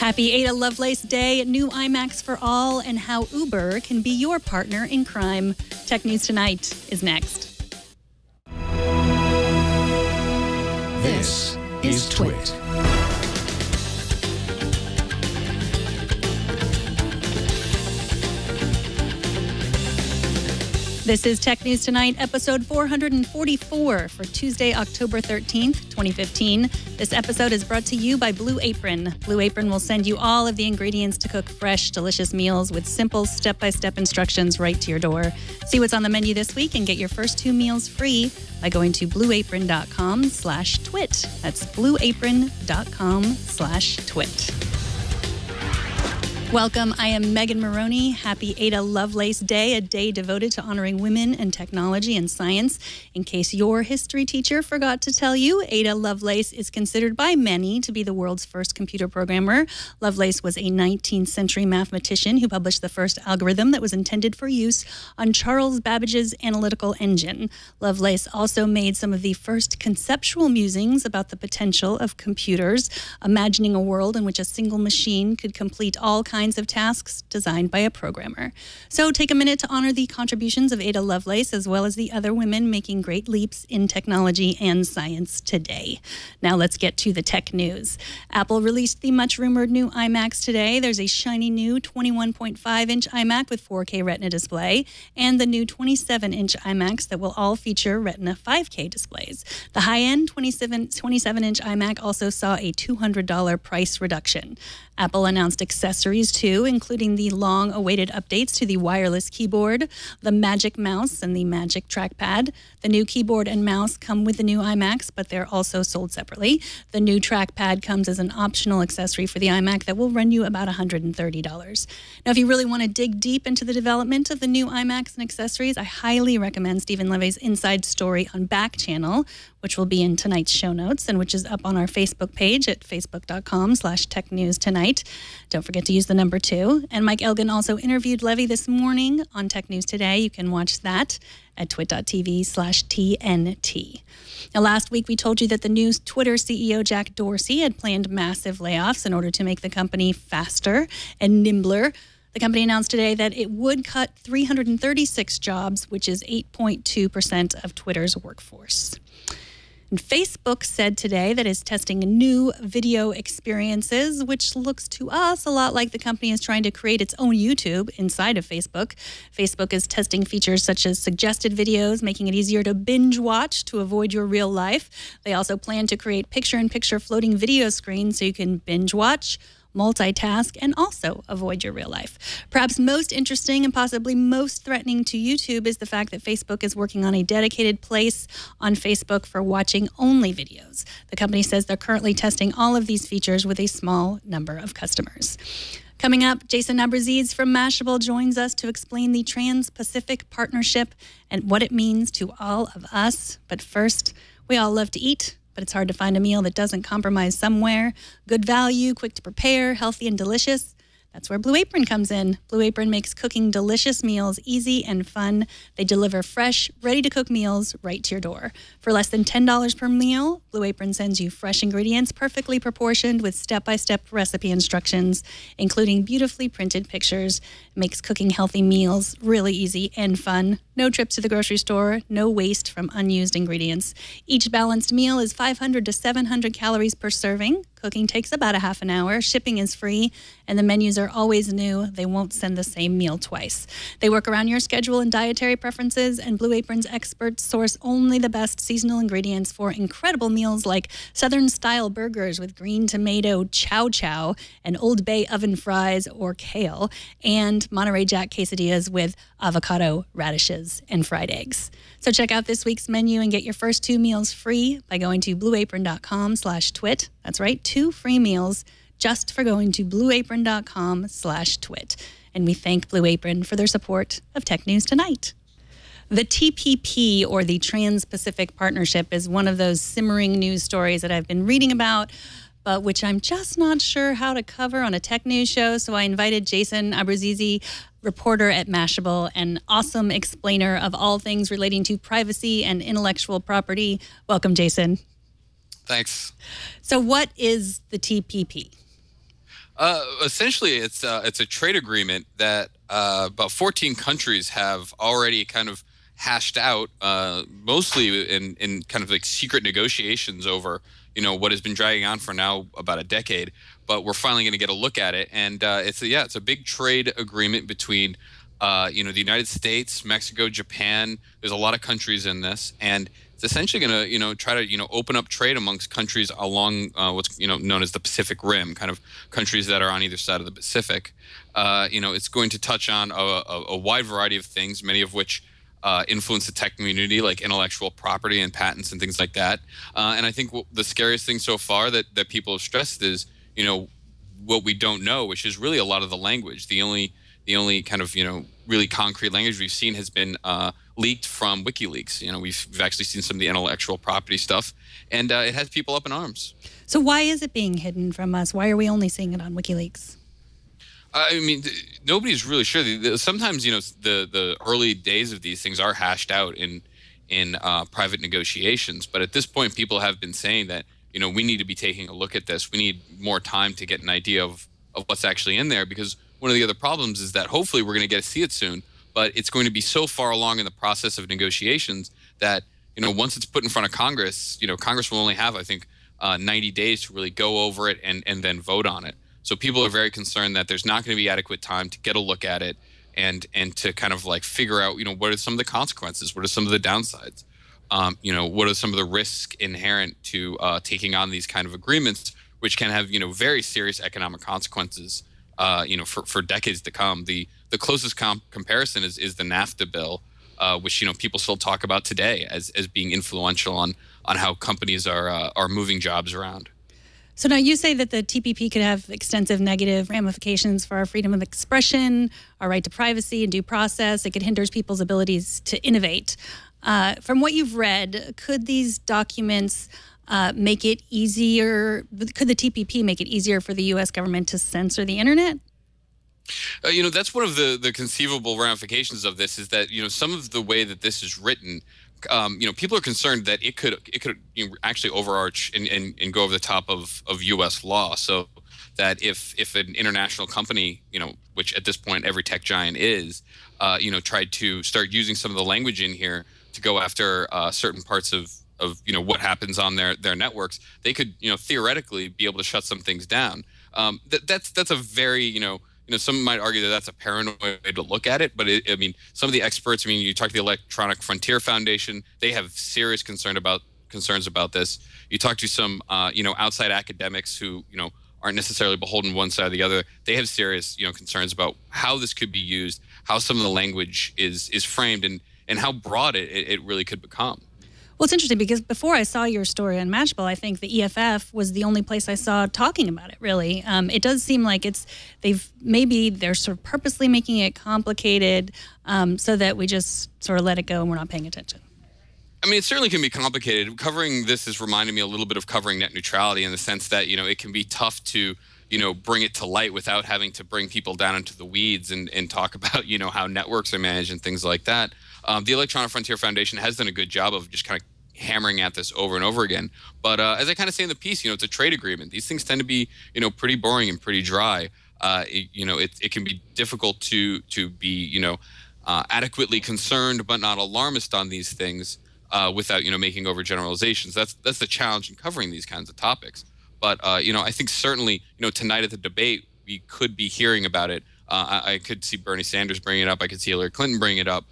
Happy Ada Lovelace Day, new iMacs for all, and how Uber can be your partner in crime. Tech News Tonight is next. This is Twit. This is Tech News Tonight, episode 444 for Tuesday, October 13th, 2015. This episode is brought to you by Blue Apron. Blue Apron will send you all of the ingredients to cook fresh, delicious meals with simple step-by-step instructions right to your door. See what's on the menu this week and get your first 2 meals free by going to blueapron.com/twit. That's blueapron.com/twit. Welcome, I am Megan Morrone. Happy Ada Lovelace Day, a day devoted to honoring women in technology and science. In case your history teacher forgot to tell you, Ada Lovelace is considered by many to be the world's first computer programmer. Lovelace was a 19th century mathematician who published the first algorithm that was intended for use on Charles Babbage's analytical engine. Lovelace also made some of the first conceptual musings about the potential of computers, imagining a world in which a single machine could complete all kinds of tasks designed by a programmer. So take a minute to honor the contributions of Ada Lovelace, as well as the other women making great leaps in technology and science today. Now let's get to the tech news. Apple released the much-rumored new iMacs today. There's a shiny new 21.5-inch iMac with 4K Retina display, and the new 27-inch iMacs that will all feature Retina 5K displays. The high-end 27-inch iMac also saw a $200 price reduction. Apple announced accessories too, including the long-awaited updates to the wireless keyboard, the Magic Mouse, and the Magic Trackpad. The new keyboard and mouse come with the new iMacs, but they're also sold separately. The new trackpad comes as an optional accessory for the iMac that will run you about $130. Now, if you really want to dig deep into the development of the new iMacs and accessories, I highly recommend Stephen Levy's Inside Story on Back Channel, which will be in tonight's show notes and which is up on our Facebook page at facebook.com/technewstonight. Don't forget to use the number 2. And Mike Elgin also interviewed Levy this morning on Tech News Today. You can watch that at twit.tv/TNT. Now, last week we told you that the new Twitter CEO Jack Dorsey had planned massive layoffs in order to make the company faster and nimbler. The company announced today that it would cut 336 jobs, which is 8.2% of Twitter's workforce. And Facebook said today that it's testing new video experiences, which looks to us a lot like the company is trying to create its own YouTube inside of Facebook. Facebook is testing features such as suggested videos, making it easier to binge watch to avoid your real life. They also plan to create picture-in-picture floating video screens so you can binge watch, multitask, and also avoid your real life. Perhaps most interesting and possibly most threatening to YouTube is the fact that Facebook is working on a dedicated place on Facebook for watching only videos. The company says they're currently testing all of these features with a small number of customers. Coming up, Jason Abbruzzese from Mashable joins us to explain the Trans-Pacific Partnership and what it means to all of us. But first, we all love to eat, but it's hard to find a meal that doesn't compromise somewhere. Good value, quick to prepare, healthy and delicious. That's where Blue Apron comes in. Blue Apron makes cooking delicious meals easy and fun. They deliver fresh, ready-to-cook meals right to your door. For less than $10 per meal, Blue Apron sends you fresh ingredients, perfectly proportioned with step-by-step recipe instructions, including beautifully printed pictures. It makes cooking healthy meals really easy and fun. No trips to the grocery store, no waste from unused ingredients. Each balanced meal is 500 to 700 calories per serving. Cooking takes about a half an hour. Shipping is free, and the menus are always new. They won't send the same meal twice. They work around your schedule and dietary preferences, and Blue Apron's experts source only the best seasonal ingredients for incredible meals like Southern-style burgers with green tomato chow chow and Old Bay oven fries or kale, and Monterey Jack quesadillas with avocado, radishes, and fried eggs. So check out this week's menu and get your first 2 meals free by going to blueapron.com/twit. That's right, 2 free meals just for going to blueapron.com/twit. And we thank Blue Apron for their support of Tech News Tonight. The TPP, or the Trans-Pacific Partnership, is one of those simmering news stories that I've been reading about, but which I'm just not sure how to cover on a tech news show. So I invited Jason Abbruzzese, reporter at Mashable, an awesome explainer of all things relating to privacy and intellectual property. Welcome, Jason. Thanks. So what is the TPP? Essentially, it's a trade agreement that about 14 countries have already kind of hashed out, mostly in kind of like secret negotiations over what has been dragging on for now about a decade. But we're finally going to get a look at it, and it's a big trade agreement between the United States, Mexico, Japan. There's a lot of countries in this, and it's essentially going to try to open up trade amongst countries along what's known as the Pacific Rim, kind of countries that are on either side of the Pacific. It's going to touch on a wide variety of things, many of which influence the tech community, like intellectual property and patents and things like that. And I think the scariest thing so far that people have stressed is what we don't know, which is really a lot of the language. The only kind of really concrete language we've seen has been leaked from WikiLeaks. We've actually seen some of the intellectual property stuff, and it has people up in arms. So why is it being hidden from us? Why are we only seeing it on WikiLeaks? I mean, nobody's really sure. Sometimes the early days of these things are hashed out in private negotiations, but at this point, people have been saying that we need to be taking a look at this. We need more time to get an idea of what's actually in there, because one of the other problems is that hopefully we're going to get to see it soon, but it's going to be so far along in the process of negotiations that once it's put in front of Congress, Congress will only have, I think, 90 days to really go over it and then vote on it. So people are very concerned that there's not going to be adequate time to get a look at it and to kind of like figure out what are some of the consequences, what are some of the downsides, what are some of the risks inherent to taking on these kind of agreements, which can have very serious economic consequences for decades to come. The closest comparison is the NAFTA bill, which people still talk about today as being influential on how companies are moving jobs around. So now you say that the TPP could have extensive negative ramifications for our freedom of expression, our right to privacy and due process. It could hinder people's abilities to innovate. From what you've read, could these documents make it easier? Could the TPP make it easier for the U.S. government to censor the internet? That's one of the conceivable ramifications of this, is that some of the way that this is written, people are concerned that it could actually overarch and go over the top of U.S. law. So that if an international company, which at this point every tech giant is, tried to start using some of the language in here to go after certain parts of what happens on their networks, they could theoretically be able to shut some things down. That's a very some might argue that that's a paranoid way to look at it, but some of the experts, you talk to the Electronic Frontier Foundation, they have serious concerns about this. You talk to some outside academics who aren't necessarily beholden one side or the other. They have serious concerns about how this could be used, how some of the language is framed, and how broad it really could become. Well, it's interesting because before I saw your story on Mashable, I think the EFF was the only place I saw talking about it, really. It does seem like they're sort of purposely making it complicated so that we just sort of let it go and we're not paying attention. It certainly can be complicated. Covering this is reminding me a little bit of covering net neutrality, in the sense that, it can be tough to, bring it to light without having to bring people down into the weeds and talk about, how networks are managed and things like that. The Electronic Frontier Foundation has done a good job of just kind of hammering at this over and over again. But as I kind of say in the piece, it's a trade agreement. These things tend to be, pretty boring and pretty dry. It can be difficult to be, adequately concerned but not alarmist on these things without, making overgeneralizations. That's the challenge in covering these kinds of topics. But, I think certainly, tonight at the debate, we could be hearing about it. I could see Bernie Sanders bringing it up. I could see Hillary Clinton bringing it up.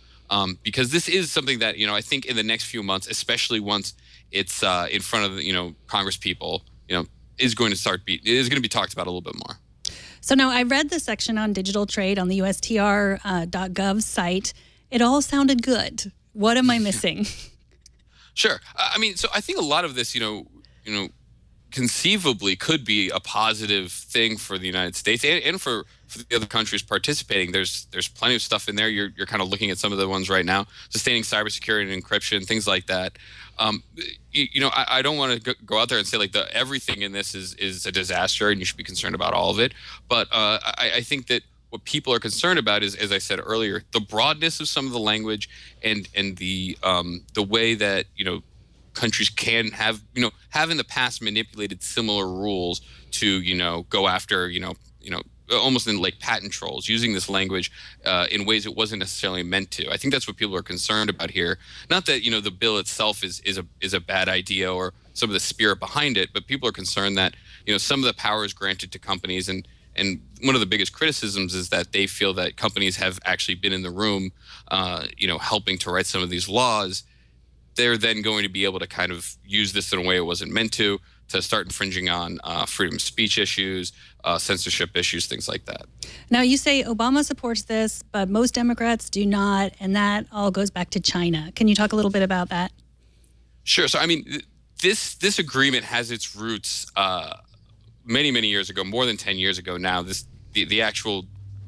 Because this is something that, I think in the next few months, especially once it's in front of, Congress people, is going to be talked about a little bit more. So now I read the section on digital trade on the USTR.gov site. It all sounded good. What am I missing? Sure. So I think a lot of this, conceivably could be a positive thing for the United States and for the other countries participating. There's plenty of stuff in there. You're kind of looking at some of the ones right now, sustaining cybersecurity and encryption, things like that. I don't want to go out there and say like everything in this is a disaster and you should be concerned about all of it. But I think that what people are concerned about is, as I said earlier, the broadness of some of the language and the way that countries can have in the past manipulated similar rules to go after almost in like patent trolls, using this language in ways it wasn't necessarily meant to. I think that's what people are concerned about here. Not that the bill itself is a bad idea or some of the spirit behind it, but people are concerned that some of the power is granted to companies, and one of the biggest criticisms is that they feel that companies have actually been in the room, helping to write some of these laws. They're then going to be able to kind of use this in a way it wasn't meant to start infringing on freedom of speech issues, censorship issues, things like that. Now, you say Obama supports this, but most Democrats do not, and that all goes back to China. Can you talk a little bit about that? Sure. So, I mean, this agreement has its roots many, many years ago, more than 10 years ago now. The actual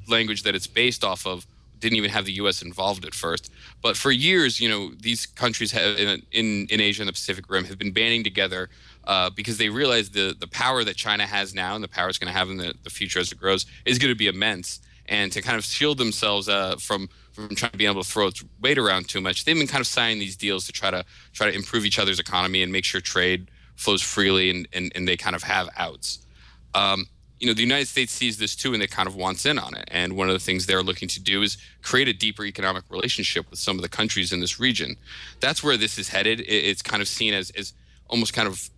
language that it's based off of didn't even have the U.S. involved at first. But for years, these countries have in Asia and the Pacific Rim have been banding together because they realize the power that China has now and the power it's going to have in the future as it grows is going to be immense. And to kind of shield themselves from trying to be able to throw its weight around too much, they've been kind of signing these deals to try to improve each other's economy and make sure trade flows freely, and they kind of have outs. The United States sees this too, and it kind of wants in on it. And one of the things they're looking to do is create a deeper economic relationship with some of the countries in this region. That's where this is headed. It's kind of seen as almost kind of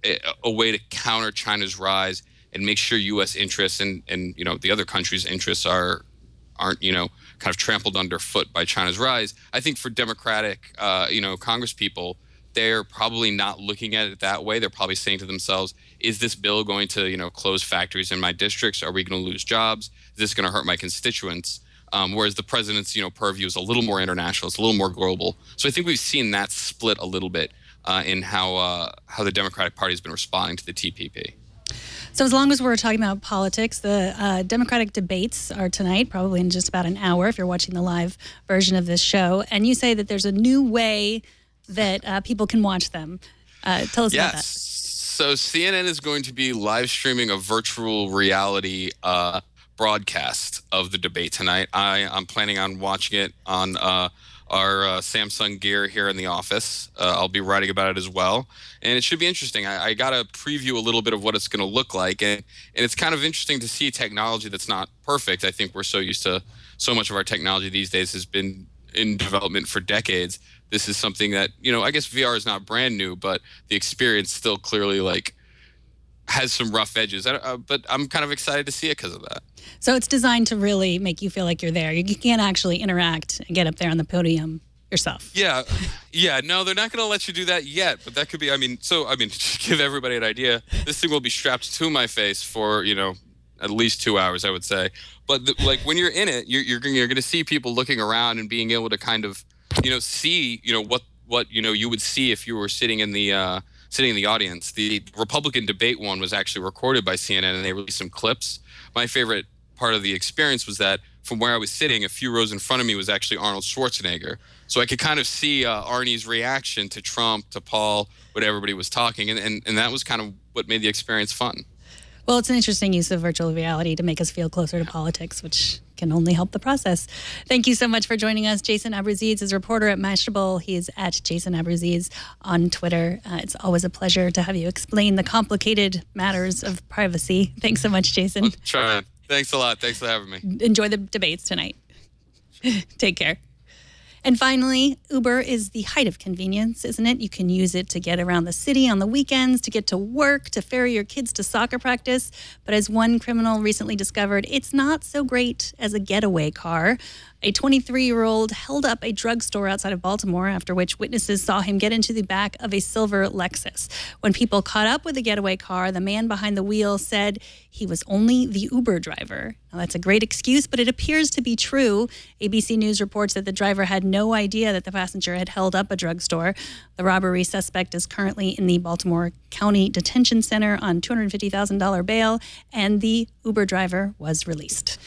a way to counter China's rise and make sure U.S. interests and the other countries' interests aren't kind of trampled underfoot by China's rise. I think for Democratic Congress people, they're probably not looking at it that way. They're probably saying to themselves, is this bill going to, close factories in my districts? Are we going to lose jobs? Is this going to hurt my constituents? Whereas the president's, purview is a little more international. It's a little more global. So I think we've seen that split a little bit in how the Democratic Party has been responding to the TPP. So as long as we're talking about politics, the Democratic debates are tonight, probably in just about an hour if you're watching the live version of this show. And you say that there's a new way that people can watch them. Tell us about that. So CNN is going to be live streaming a virtual reality broadcast of the debate tonight. I'm planning on watching it on our Samsung gear here in the office. I'll be writing about it as well. And it should be interesting. I got to preview a little bit of what it's going to look like. And it's kind of interesting to see technology that's not perfect. I think we're so used to so much of our technology these days has been in development for decades. This is something that, I guess VR is not brand new, but the experience still clearly has some rough edges. But I'm kind of excited to see it because of that. So it's designed to really make you feel like you're there. You can't actually interact and get up there on the podium yourself. Yeah. No, they're not going to let you do that yet. But that could be, to give everybody an idea, this thing will be strapped to my face for, at least 2 hours, I would say. But when you're in it, you're going to see people looking around and being able to kind of, see, what you would see if you were sitting in the audience. The Republican debate one was actually recorded by CNN, and they released some clips. My favorite part of the experience was that from where I was sitting, a few rows in front of me was actually Arnold Schwarzenegger. So I could kind of see Arnie's reaction to Trump, to Paul, what everybody was talking, and that was kind of what made the experience fun. Well, it's an interesting use of virtual reality to make us feel closer to politics, which can only help the process. Thank you so much for joining us. Jason Abbruzzese is a reporter at Mashable. He is at Jason Abbruzzese on Twitter. It's always a pleasure to have you explain the complicated matters of privacy. Thanks so much, Jason. I'll try. Thanks a lot. Thanks for having me. Enjoy the debates tonight. Take care. And finally, Uber is the height of convenience, isn't it? You can use it to get around the city on the weekends, to get to work, to ferry your kids to soccer practice. But as one criminal recently discovered, it's not so great as a getaway car. A 23-year-old held up a drugstore outside of Baltimore, after which witnesses saw him get into the back of a silver Lexus. When people caught up with the getaway car, the man behind the wheel said he was only the Uber driver. Now, that's a great excuse, but it appears to be true. ABC News reports that the driver had no idea that the passenger had held up a drugstore. The robbery suspect is currently in the Baltimore County Detention Center on $250,000 bail, and the Uber driver was released.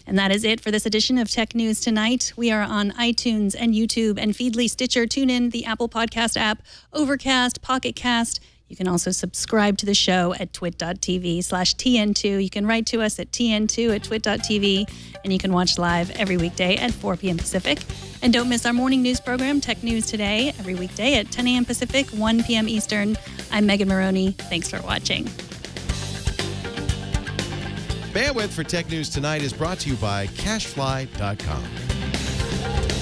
And that is it for this edition of Tech News Tonight. We are on iTunes and YouTube and Feedly, Stitcher, TuneIn, the Apple Podcast app, Overcast, Pocket Cast. You can also subscribe to the show at twit.tv/TN2. You can write to us at TN2@twit.tv, and you can watch live every weekday at 4 p.m. Pacific. And don't miss our morning news program, Tech News Today, every weekday at 10 a.m. Pacific, 1 p.m. Eastern. I'm Megan Morrone. Thanks for watching. Bandwidth for Tech News Tonight is brought to you by CashFly.com.